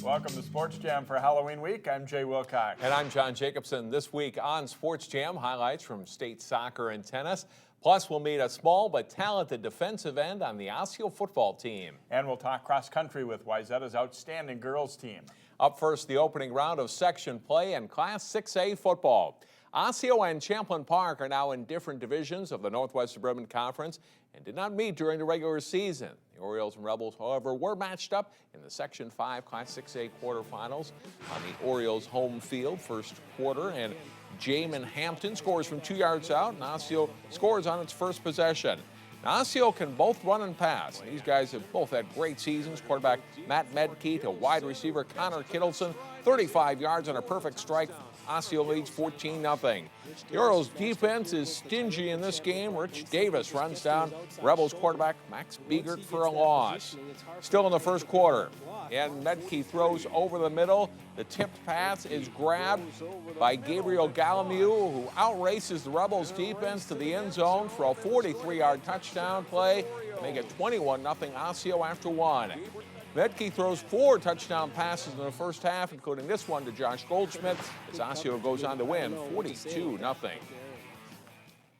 Welcome to Sports Jam for Halloween week. I'm Jay Wilcox. And I'm John Jacobson. This week on Sports Jam, highlights from state soccer and tennis. Plus, we'll meet a small but talented defensive end on the Osseo football team. And we'll talk cross country with Wayzata's outstanding girls team. Up first, the opening round of section play in Class 6A football. Osseo and Champlain Park are now in different divisions of the Northwest Suburban Conference and did not meet during the regular season. The Orioles and Rebels, however, were matched up in the Section 5 Class 6A quarterfinals on the Orioles' home field first quarter, and Jamin Hampton scores from 2 yards out, and Osseo scores on its first possession. Now, Osseo can both run and pass. These guys have both had great seasons. Quarterback Matt Medke to wide receiver Connor Kittleson, 35 yards on a perfect strike. Osseo leads 14-0. The Orioles' defense is stingy in this game. Rich Davis runs down Rebels quarterback Max Biegert for a loss. Still in the first quarter, and Medke throws over the middle. The tipped pass is grabbed by Gabriel Gallamieu, who outraces the Rebels' defense to the end zone for a 43-yard touchdown play to make it 21-0 Osseo after one. Medke throws 4 touchdown passes in the first half, including this one to Josh Goldschmidt, as Osseo goes on to win 42-0.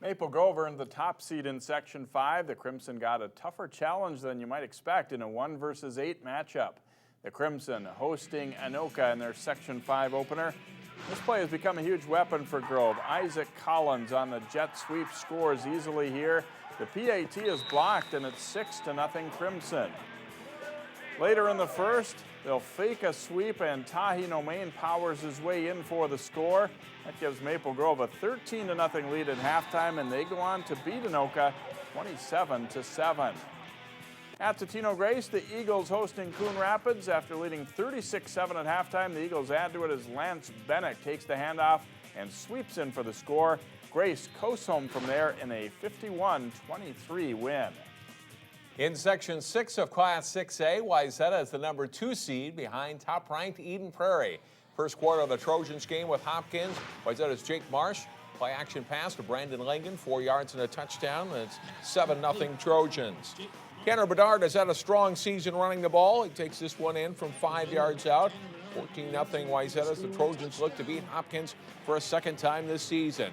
Maple Grove earned the top seed in Section 5. The Crimson got a tougher challenge than you might expect in a 1 versus 8 matchup. The Crimson hosting Anoka in their Section 5 opener. This play has become a huge weapon for Grove. Isaac Collins on the jet sweep scores easily here. The PAT is blocked, and it's 6-0 Crimson. Later in the first, they'll fake a sweep, and Tahi Nomain powers his way in for the score. That gives Maple Grove a 13-0 lead at halftime, and they go on to beat Anoka 27-7. At Totino Grace, the Eagles hosting Coon Rapids. After leading 36-7 at halftime, the Eagles add to it as Lance Bennett takes the handoff and sweeps in for the score. Grace coasts home from there in a 51-23 win. In Section 6 of Class 6A, Wayzata is the number 2 seed behind top-ranked Eden Prairie. First quarter of the Trojans game with Hopkins. Wayzata's Jake Marsh. Play-action pass to Brandon Langen, 4 yards and a touchdown. And it's 7-0 Trojans. Tanner Bedard has had a strong season running the ball. He takes this one in from 5 yards out. 14-0 Wayzata as the Trojans look to beat Hopkins for a second time this season.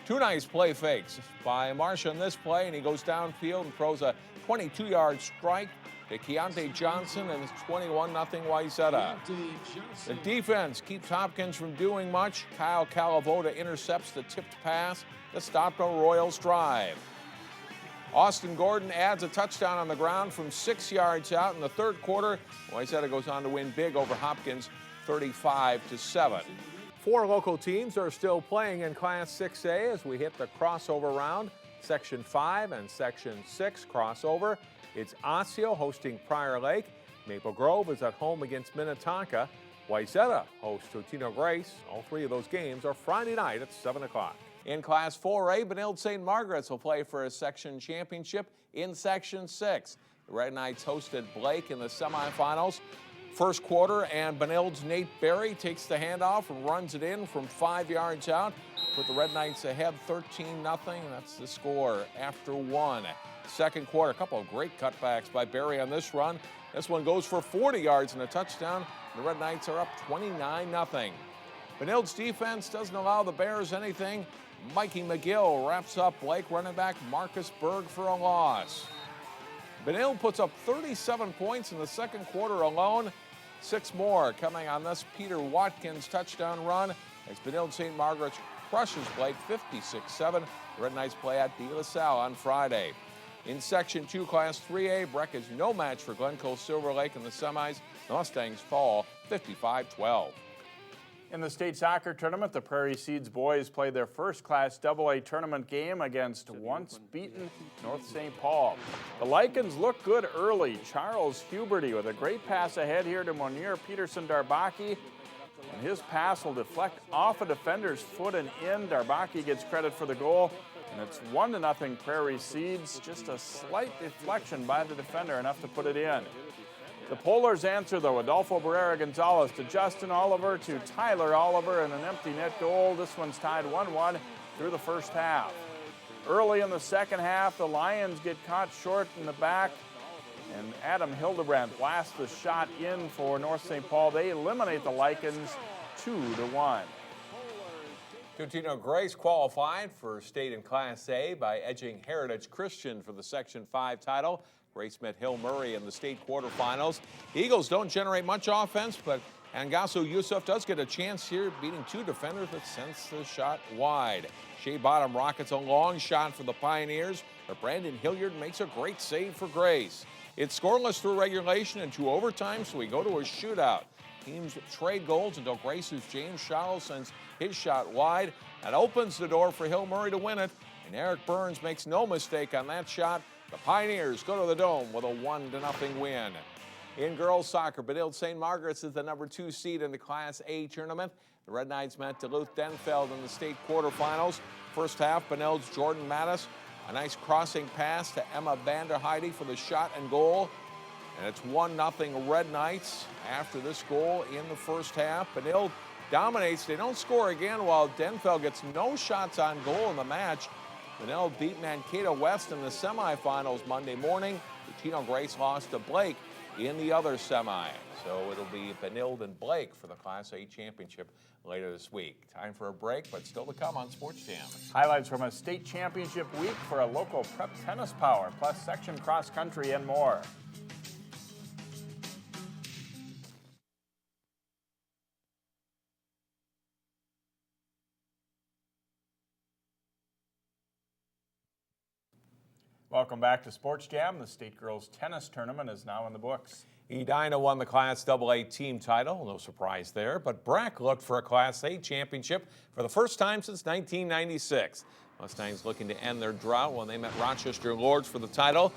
2 nice play fakes by Marsh on this play, and he goes downfield and throws a 22-yard strike to Keontae Johnson, and it's 21-0 Wayzata. The defense keeps Hopkins from doing much. Kyle Calavoda intercepts the tipped pass to stop a Royals drive. Austin Gordon adds a touchdown on the ground from 6 yards out in the third quarter. Wayzata goes on to win big over Hopkins 35-7. 4 local teams are still playing in Class 6A as we hit the crossover round. Section 5 and Section 6 crossover. It's Osseo hosting Prior Lake. Maple Grove is at home against Minnetonka. Wayzata hosts Totino Grace. All 3 of those games are Friday night at 7 o'clock. In Class 4A, Benilde St. Margaret's will play for a section championship in Section 6. The Red Knights hosted Blake in the semifinals. First quarter, and Benilde's Nate Berry takes the handoff and runs it in from 5 yards out. Put the Red Knights ahead 13-0. That's the score after 1. Second quarter, a couple of great cutbacks by Berry on this run. This one goes for 40 yards and a touchdown. The Red Knights are up 29-0. Benilde's defense doesn't allow the Bears anything. Mikey McGill wraps up Blake running back Marcus Berg for a loss. Benilde puts up 37 points in the second quarter alone. 6 more coming on this Peter Watkins touchdown run as Benilde St. Margaret's crushes Blake 56-7. The Red Knights play at De La Salle on Friday. In Section 2, Class 3A, Breck is no match for Glencoe Silver Lake in the semis. The Mustangs fall 55-12. In the state soccer tournament, the Prairie Seeds boys played their first Class AA tournament game against once-beaten North St. Paul. The Lycans look good early. Charles Huberty with a great pass ahead here to Monier Peterson Darbaki. And his pass will deflect off a defender's foot and in. Darbaki gets credit for the goal. And it's 1-0 Prairie Seeds. Just a slight deflection by the defender, enough to put it in. The Polars answer, though. Adolfo Barrera Gonzalez to Justin Oliver to Tyler Oliver, and an empty net goal. This one's tied 1-1 through the first half. Early in the second half, the Lions get caught short in the back. And Adam Hildebrandt blasts the shot in for North St. Paul. They eliminate the Lycans 2-1. Tutino Grace qualified for state in Class A by edging Heritage Christian for the Section 5 title. Grace met Hill Murray in the state quarterfinals. Eagles don't generate much offense, but Angasu Yusuf does get a chance here, beating two defenders that sends the shot wide. Shea Bottom rockets a long shot for the Pioneers, but Brandon Hilliard makes a great save for Grace. It's scoreless through regulation and to overtime, so we go to a shootout. Teams trade goals until Grace's James Shallow sends his shot wide. That opens the door for Hill Murray to win it, and Eric Burns makes no mistake on that shot. The Pioneers go to the Dome with a 1-0 win. In girls soccer, Benilde St. Margaret's is the number 2 seed in the Class A tournament. The Red Knights met Duluth Denfeld in the state quarterfinals. First half, Benilde's Jordan Mattis, a nice crossing pass to Emma Vanderheide for the shot and goal. And it's 1-0 Red Knights after this goal in the first half. Benilde dominates. They don't score again while Denfeld gets no shots on goal in the match. Benilde beat Mankato West in the semifinals Monday morning. Tutino Grace lost to Blake in the other semi. So it'll be Benilde and Blake for the Class A championship later this week. Time for a break, but still to come on Sports Jam. Highlights from a state championship week for a local prep tennis power, plus section cross country and more. Welcome back to Sports Jam. The state girls tennis tournament is now in the books. Edina won the Class AA team title, no surprise there, but Brack looked for a Class A championship for the first time since 1996. Mustangs looking to end their drought when they met Rochester Lords for the title.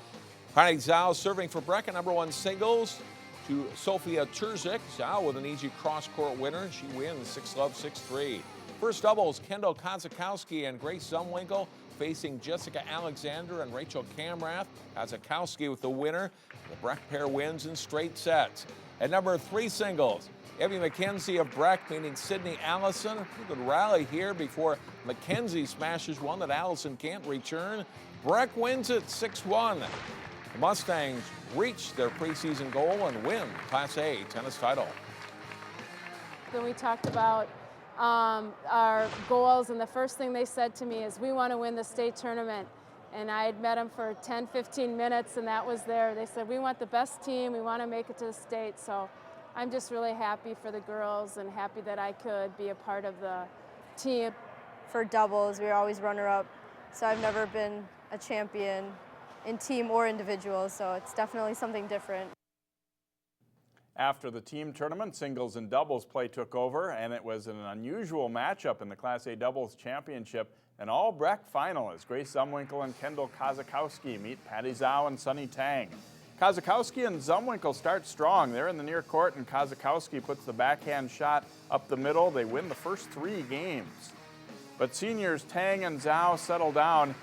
Heidi Zhao serving for Brack at number 1 singles to Sophia Turzik. Zhao with an easy cross-court winner. She wins 6-love, 6-3. First doubles, Kendall Kozakowski and Grace Zumwinkle facing Jessica Alexander and Rachel Kamrath. Kozakowski with the winner. The Breck pair wins in straight sets. At number 3 singles, Evie McKenzie of Breck meeting Sydney Allison. A good rally here before McKenzie smashes one that Allison can't return. Breck wins it 6-1. The Mustangs reach their preseason goal and win Class A tennis title. Then we talked about our goals, and the first thing they said to me is, we want to win the state tournament. And I had met them for 10, 15 minutes, and that was there. They said, we want the best team, we want to make it to the state. So I'm just really happy for the girls and happy that I could be a part of the team. For doubles, we were always runner-up, so I've never been a champion in team or individual, so it's definitely something different. After the team tournament, singles and doubles play took over, and it was an unusual matchup in the Class A doubles championship. An all-Breck final as Grace Zumwinkle and Kendall Kozakowski meet Patty Zhao and Sunny Tang. Kozakowski and Zumwinkle start strong. They're in the near court, and Kozakowski puts the backhand shot up the middle. They win the first 3 games. But seniors Tang and Zhao settle down.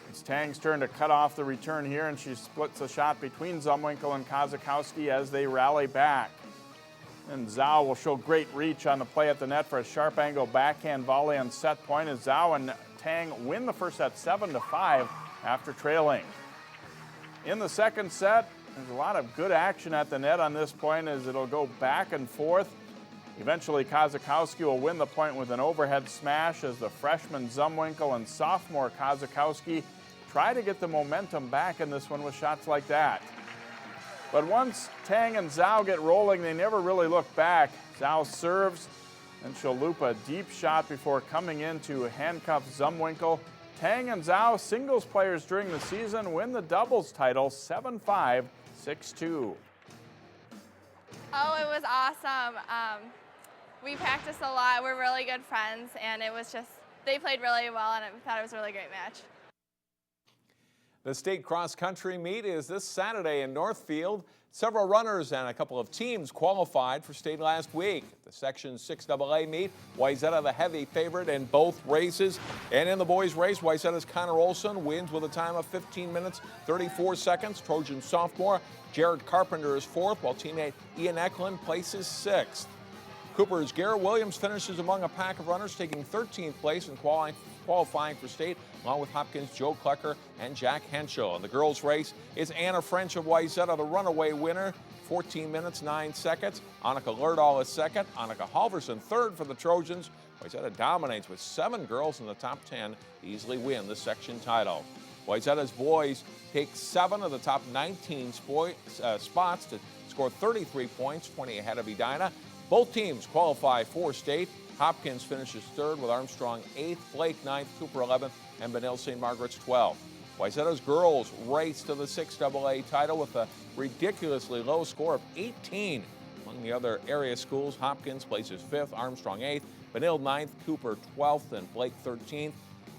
It's Tang's turn to cut off the return here, and she splits the shot between Zumwinkle and Kozakowski as they rally back. And Zhao will show great reach on the play at the net for a sharp angle backhand volley on set point as Zhao and Tang win the first set 7-5 after trailing. In the second set, there's a lot of good action at the net on this point as it'll go back and forth. Eventually, Kozakowski will win the point with an overhead smash as the freshman Zumwinkle and sophomore Kozakowski try to get the momentum back in this one with shots like that. But once Tang and Zhao get rolling, they never really look back. Zhao serves, and she'll loop a deep shot before coming in to handcuff Zumwinkle. Tang and Zhao, singles players during the season, win the doubles title 7-5, 6-2. Oh, it was awesome. We practiced a lot. We're really good friends, and it was just, they played really well, and I thought it was a really great match. The state cross-country meet is this Saturday in Northfield. Several runners and a couple of teams qualified for state last week. The Section 6 AA meet, Wayzata the heavy favorite in both races. And in the boys race, Wayzata's Connor Olson wins with a time of 15 minutes, 34 seconds. Trojan sophomore Jared Carpenter is 4th, while teammate Ian Eklund places 6th. Cooper's Garrett Williams finishes among a pack of runners, taking 13th place and qualifying for state, along with Hopkins' Joe Klecker and Jack Henschel. In the girls' race, it's Anna French of Wayzata, the runaway winner, 14 minutes, 9 seconds. Annika Lerdahl is second. Annika Halverson third for the Trojans. Wayzata dominates with 7 girls in the top 10 to easily win the section title. Wayzata's boys take 7 of the top 19 spots to score 33 points, 20 ahead of Edina. Both teams qualify for state. Hopkins finishes third with Armstrong 8th, Blake 9th, Cooper 11th, and Benil St. Margaret's 12th. Wayzata's girls race to the 6AA title with a ridiculously low score of 18. Among the other area schools, Hopkins places 5th, Armstrong 8th, Benil 9th, Cooper 12th, and Blake 13th.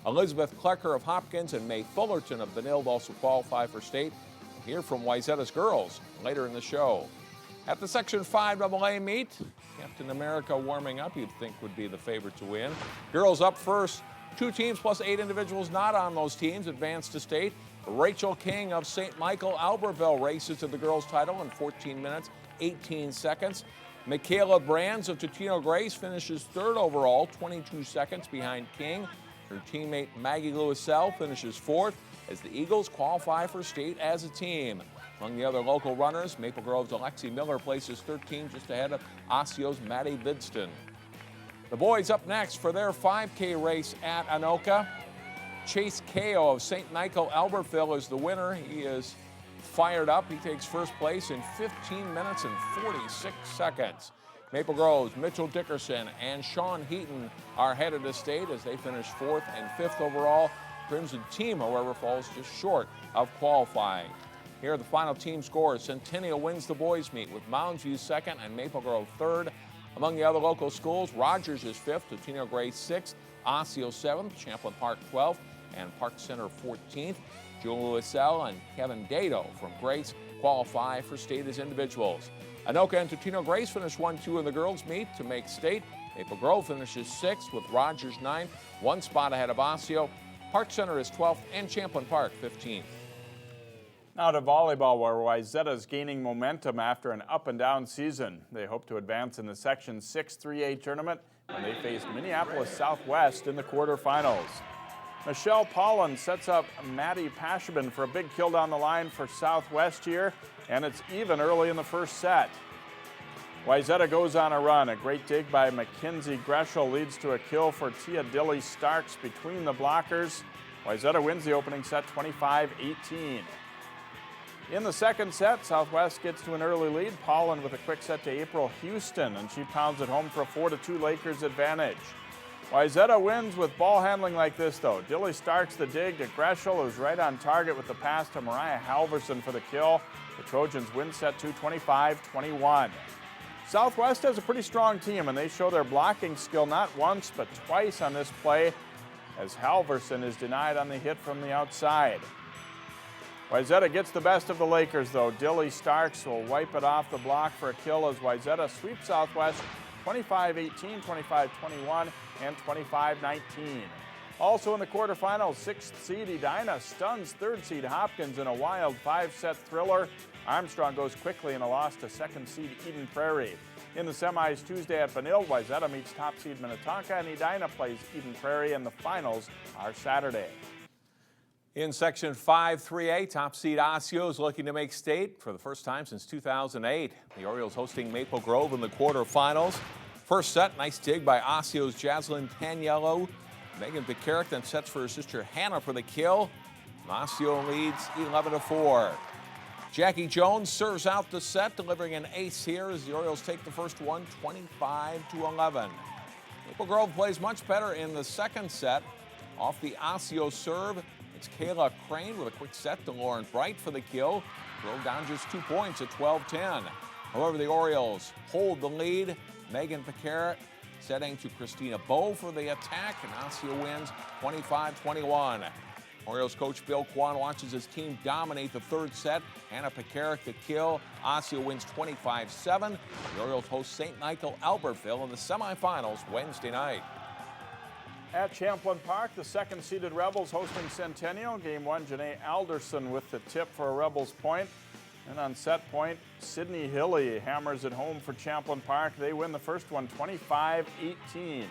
Elizabeth Klecker of Hopkins and May Fullerton of Benilde also qualify for state. We'll hear from Wayzata's girls later in the show. At the Section 5 AA meet, Captain America warming up, you'd think would be the favorite to win. Girls up first. 2 teams plus 8 individuals not on those teams advance to state. Rachel King of St. Michael Albertville races to the girls' title in 14 minutes, 18 seconds. Michaela Brands of Totino Grace finishes third overall, 22 seconds behind King. Her teammate Maggie Lewisell finishes fourth as the Eagles qualify for state as a team. Among the other local runners, Maple Grove's Alexi Miller places 13 just ahead of Osceo's Maddie Vidston. The boys up next for their 5K race at Anoka. Chase Kao of St. Michael Albertville is the winner. He is fired up. He takes first place in 15 minutes and 46 seconds. Maple Grove's Mitchell Dickerson and Sean Heaton are headed to state as they finish 4th and 5th overall. Crimson team, however, falls just short of qualifying. Here are the final team scores. Centennial wins the boys' meet with Mounds View 2nd and Maple Grove 3rd. Among the other local schools, Rogers is 5th, Totino Grace 6th, Osseo 7th, Champlain Park 12th, and Park Center 14th. Joe Lewisell and Kevin Dado from Grace qualify for state as individuals. Anoka and Totino Grace finish 1-2 in the girls' meet to make state. Maple Grove finishes 6th with Rogers 9th, 1 spot ahead of Osseo. Park Center is 12th and Champlain Park 15th. Now to volleyball, where Wayzata is gaining momentum after an up-and-down season. They hope to advance in the Section 6 3A tournament when they face Minneapolis Southwest in the quarterfinals. Michelle Pollan sets up Maddie Pashabin for a big kill down the line for Southwest here, and it's even early in the first set. Wayzata goes on a run. A great dig by Mackenzie Greschel leads to a kill for Tia Dilly Starks between the blockers. Wayzata wins the opening set 25-18. In the second set, Southwest gets to an early lead. Pollan with a quick set to April Houston, and she pounds it home for a 4-2 Lakers advantage. Wayzata wins with ball handling like this, though. Dilly Starks the dig to Greschel, who's right on target with the pass to Mariah Halverson for the kill. The Trojans win set 2, 25-21. Southwest has a pretty strong team, and they show their blocking skill not once but twice on this play, as Halverson is denied on the hit from the outside. Wayzata gets the best of the Lakers, though. Dilly Starks will wipe it off the block for a kill as Wayzata sweeps Southwest 25-18, 25-21, and 25-19. Also in the quarterfinals, 6th seed Edina stuns 3rd seed Hopkins in a wild 5-set thriller. Armstrong goes quickly in a loss to 2nd seed Eden Prairie. In the semis Tuesday at Benilde, Wayzata meets top seed Minnetonka, and Edina plays Eden Prairie, and the finals are Saturday. In Section 5 3A, top seed Osseo is looking to make state for the first time since 2008. The Orioles hosting Maple Grove in the quarterfinals. First set, nice dig by Osseo's Jaslyn Taniello. Megan Pekarik then sets for her sister Hannah for the kill. Osseo leads 11-4. Jackie Jones serves out the set, delivering an ace here as the Orioles take the first one, 25-11. Maple Grove plays much better in the second set. Off the Osseo serve, it's Kayla Crane with a quick set to Lauren Bright for the kill. Grove down just 2 points at 12-10. However, the Orioles hold the lead. Megan Pekarik setting to Christina Bowe for the attack, and Osseo wins 25-21. Orioles coach Bill Kwan watches his team dominate the third set. Hannah Pekarik the kill. Osseo wins 25-7. The Orioles host St. Michael Albertville in the semifinals Wednesday night. At Champlain Park, the 2nd-seeded Rebels hosting Centennial. Game 1, Janae Alderson with the tip for a Rebels point. And on set point, Sidney Hilly hammers it home for Champlin Park. They win the first one 25-18.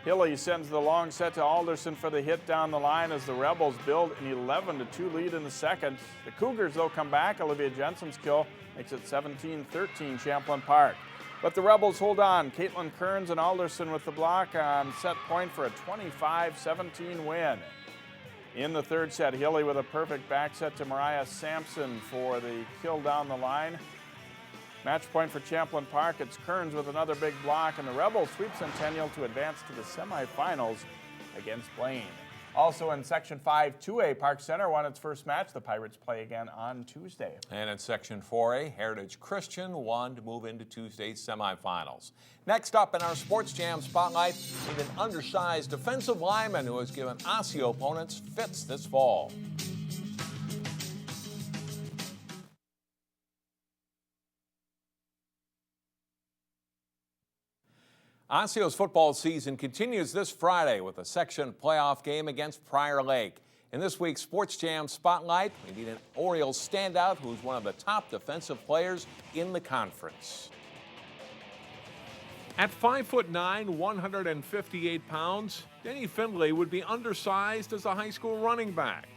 Hilly sends the long set to Alderson for the hit down the line as the Rebels build an 11-2 lead in the second. The Cougars, though, come back. Olivia Jensen's kill makes it 17-13 Champlin Park. But the Rebels hold on. Caitlin Kearns and Alderson with the block on set point for a 25-17 win. In the third set, Hilly with a perfect back set to Mariah Sampson for the kill down the line. Match point for Champlin Park. It's Kearns with another big block, and the Rebels sweep Centennial to advance to the semifinals against Blaine. Also in Section 5, 2A, Park Center won its first match. The Pirates play again on Tuesday. And in Section 4A, Heritage Christian won to move into Tuesday's semifinals. Next up in our Sports Jam Spotlight, an undersized defensive lineman who has given Osseo opponents fits this fall. Osceo's football season continues this Friday with a section playoff game against Prior Lake. In this week's Sports Jam Spotlight, we need an Orioles standout who's one of the top defensive players in the conference. At 5'9", 158 pounds, Dennie Findley would be undersized as a high school running back.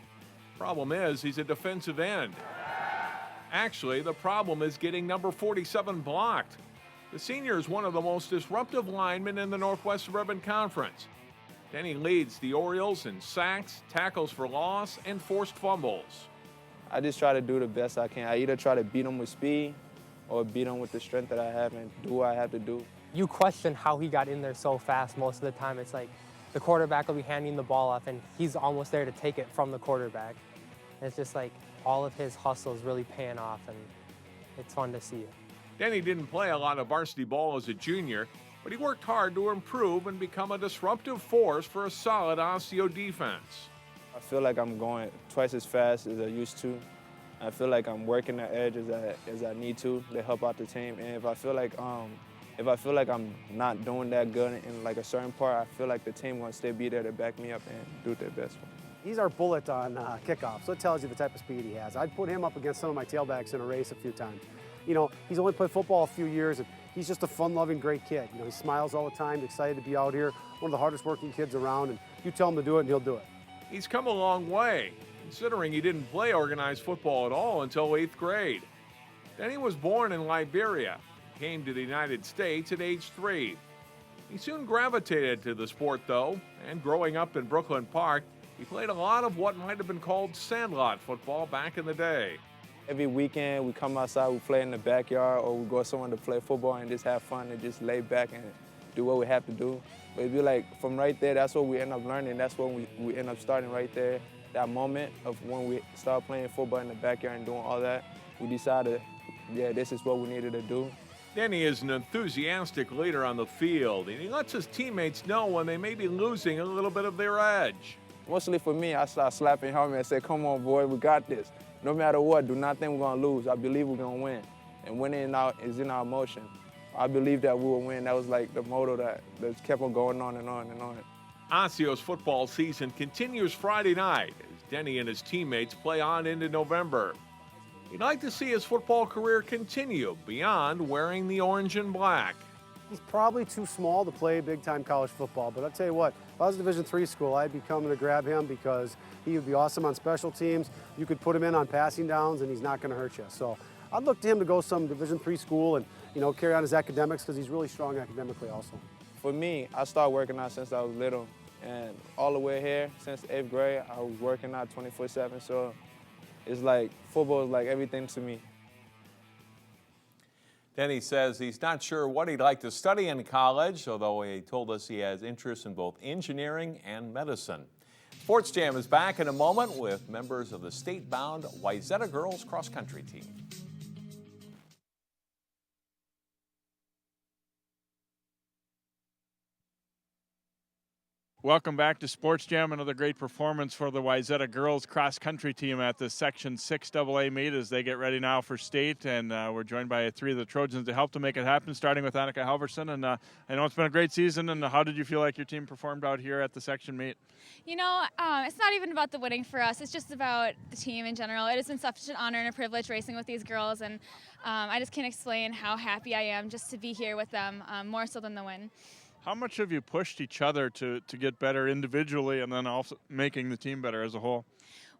Problem is, he's a defensive end. Actually, the problem is getting number 47 blocked. The senior is one of the most disruptive linemen in the Northwest Suburban Conference. Denny leads the Orioles in sacks, tackles for loss, and forced fumbles. I just try to do the best I can. I either try to beat them with speed or beat them with the strength that I have and do what I have to do. You question how he got in there so fast most of the time. It's like the quarterback will be handing the ball off and he's almost there to take it from the quarterback. And it's just like all of his hustle is really paying off, and it's fun to see. Denny didn't play a lot of varsity ball as a junior, but he worked hard to improve and become a disruptive force for a solid Osseo defense. I feel like I'm going twice as fast as I used to. I feel like I'm working the edge as I need to help out the team. And if I feel like I'm not doing that good in like a certain part, I feel like the team wants to be there to back me up and do their best for me. He's our bullet on kickoff, so it tells you the type of speed he has. I'd put him up against some of my tailbacks in a race a few times. You know, he's only played football a few years, and he's just a fun-loving, great kid. You know, he smiles all the time, excited to be out here, one of the hardest working kids around, and you tell him to do it, and he'll do it. He's come a long way, considering he didn't play organized football at all until 8th grade. Denny was born in Liberia, came to the United States at age 3. He soon gravitated to the sport, though, and growing up in Brooklyn Park, he played a lot of what might have been called sandlot football back in the day. Every weekend we come outside, we play in the backyard, or we go somewhere to play football and just have fun and just lay back and do what we have to do. But it'd be like from right there, that's what we end up learning. That's what we end up starting right there. That moment of when we start playing football in the backyard and doing all that, we decided, yeah, this is what we needed to do. Denny is an enthusiastic leader on the field, and he lets his teammates know when they may be losing a little bit of their edge. Mostly for me, I start slapping him and say, come on, boy, we got this. No matter what, do not think we're going to lose. I believe we're going to win. And winning is in our emotion. I believe that we will win. That was like the motto that kept on going on and on and on. Osceo's football season continues Friday night as Denny and his teammates play on into November. He'd like to see his football career continue beyond wearing the orange and black. He's probably too small to play big-time college football, but I'll tell you what, if I was a Division III school, I'd be coming to grab him because he would be awesome on special teams. You could put him in on passing downs, and he's not going to hurt you. So I'd look to him to go some Division III school and, you know, carry on his academics because he's really strong academically also. For me, I started working out since I was little, and all the way here, since 8th grade, I was working out 24/7. So it's like football is like everything to me. Denny says he's not sure what he'd like to study in college, although he told us he has interest in both engineering and medicine. Sports Jam is back in a moment with members of the state-bound Wayzata girls cross-country team. Welcome back to Sports Jam. Another great performance for the Wayzata girls cross country team at the Section 6 AA meet as they get ready now for state. And we're joined by three of the Trojans to help to make it happen, starting with Annika Halverson. And I know it's been a great season. And how did you feel like your team performed out here at the section meet? You know, it's not even about the winning for us. It's just about the team in general. It has been such an honor and a privilege racing with these girls. And I just can't explain how happy I am just to be here with them, more so than the win. How much have you pushed each other to get better individually and then also making the team better as a whole?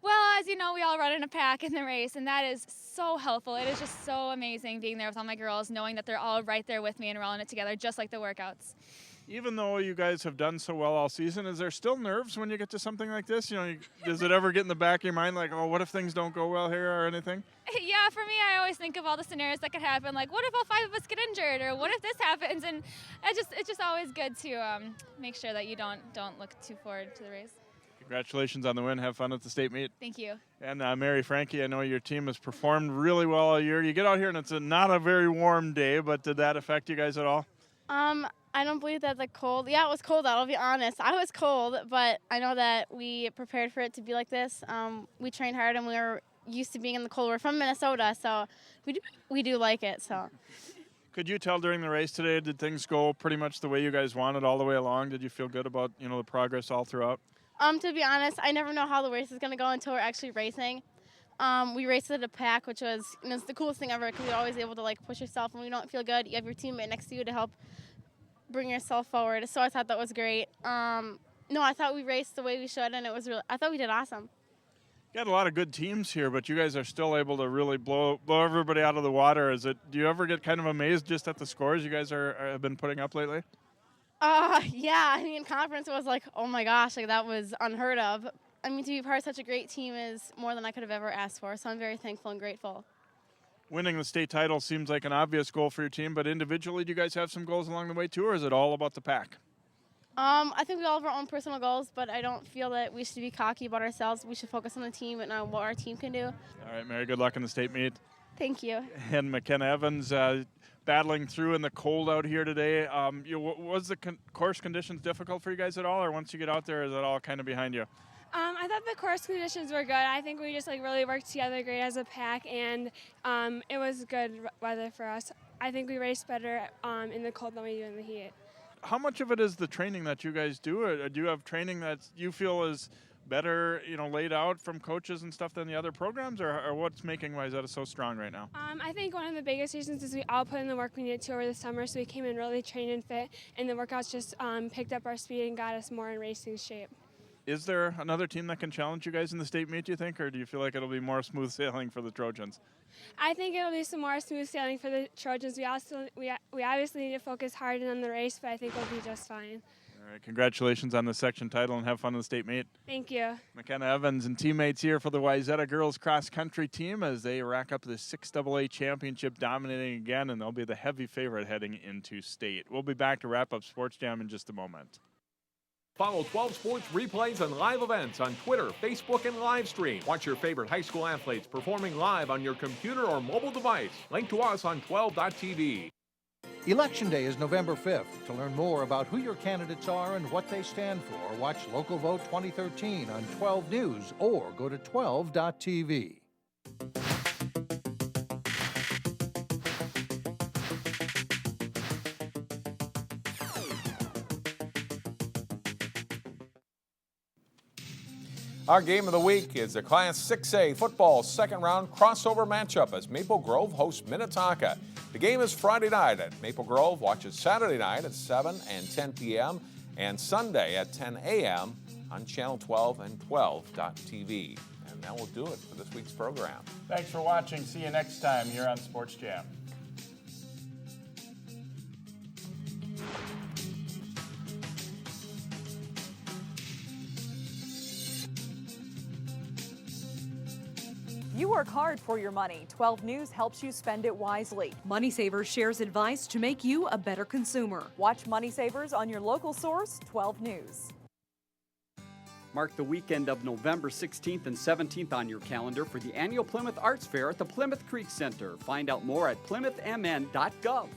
Well, as you know, we all run in a pack in the race, and that is so helpful. It is just so amazing being there with all my girls, knowing that they're all right there with me and we're all in it together, just like the workouts. Even though you guys have done so well all season, is there still nerves when you get to something like this? You know, does it ever get in the back of your mind like, oh, what if things don't go well here or anything? Yeah, for me, I always think of all the scenarios that could happen. Like, what if all 5 of us get injured, or what if this happens? And it's just always good to make sure that you don't look too forward to the race. Congratulations on the win. Have fun at the state meet. Thank you. And Mary Frankie, I know your team has performed really well all year. You get out here and it's not a very warm day, but did that affect you guys at all? I don't believe that the cold. Yeah, it was cold out, I'll be honest. I was cold, but I know that we prepared for it to be like this. We trained hard and we were used to being in the cold. We're from Minnesota, so we do like it. So. Could you tell during the race today, did things go pretty much the way you guys wanted all the way along? Did you feel good about, the progress all throughout? To be honest, I never know how the race is going to go until we're actually racing. We raced at a pack, which was it's the coolest thing ever because you're always able to push yourself. When you don't feel good, you have your teammate next to you to help bring yourself forward. So I thought that was great. No, I thought we raced the way we should, and I thought we did awesome. You got a lot of good teams here, but you guys are still able to really blow everybody out of the water. Do you ever get kind of amazed just at the scores you guys have been putting up lately? Yeah, conference was like, oh my gosh, that was unheard of. To be part of such a great team is more than I could have ever asked for, so I'm very thankful and grateful. Winning the state title seems like an obvious goal for your team, but individually, do you guys have some goals along the way too, or is it all about the pack? I think we all have our own personal goals, but I don't feel that we should be cocky about ourselves. We should focus on the team and on what our team can do. All right, Mary, good luck in the state meet. Thank you. And McKenna Evans battling through in the cold out here today. Was the course conditions difficult for you guys at all, or once you get out there, is it all kind of behind you? I thought the course conditions were good. I think we just really worked together great as a pack, and it was good weather for us. I think we raced better in the cold than we do in the heat. How much of it is the training that you guys do? Or do you have training that you feel is better, laid out from coaches and stuff than the other programs, or what's making Wayzata so strong right now? I think one of the biggest reasons is we all put in the work we needed to over the summer, so we came in really trained and fit, and the workouts just picked up our speed and got us more in racing shape. Is there another team that can challenge you guys in the state meet, do you think, or do you feel like it'll be more smooth sailing for the Trojans? I think it'll be some more smooth sailing for the Trojans. We obviously need to focus hard on the race, but I think we'll be just fine. All right, congratulations on the section title and have fun in the state meet. Thank you. McKenna Evans and teammates here for the Wayzata girls cross country team as they rack up the 6AA championship, dominating again, and they'll be the heavy favorite heading into state. We'll be back to wrap up Sports Jam in just a moment. Follow 12 Sports replays and live events on Twitter, Facebook, and live stream. Watch your favorite high school athletes performing live on your computer or mobile device. Link to us on 12.tv. Election Day is November 5th. To learn more about who your candidates are and what they stand for, watch Local Vote 2013 on 12 News or go to 12.tv. Our game of the week is the Class 6A football second round crossover matchup as Maple Grove hosts Minnetonka. The game is Friday night at Maple Grove. Watch it Saturday night at 7 and 10 p.m. and Sunday at 10 a.m. on Channel 12 and 12.tv. And that will do it for this week's program. Thanks for watching. See you next time here on Sports Jam. You work hard for your money. 12 News helps you spend it wisely. Money Savers shares advice to make you a better consumer. Watch Money Savers on your local source, 12 News. Mark the weekend of November 16th and 17th on your calendar for the annual Plymouth Arts Fair at the Plymouth Creek Center. Find out more at plymouthmn.gov.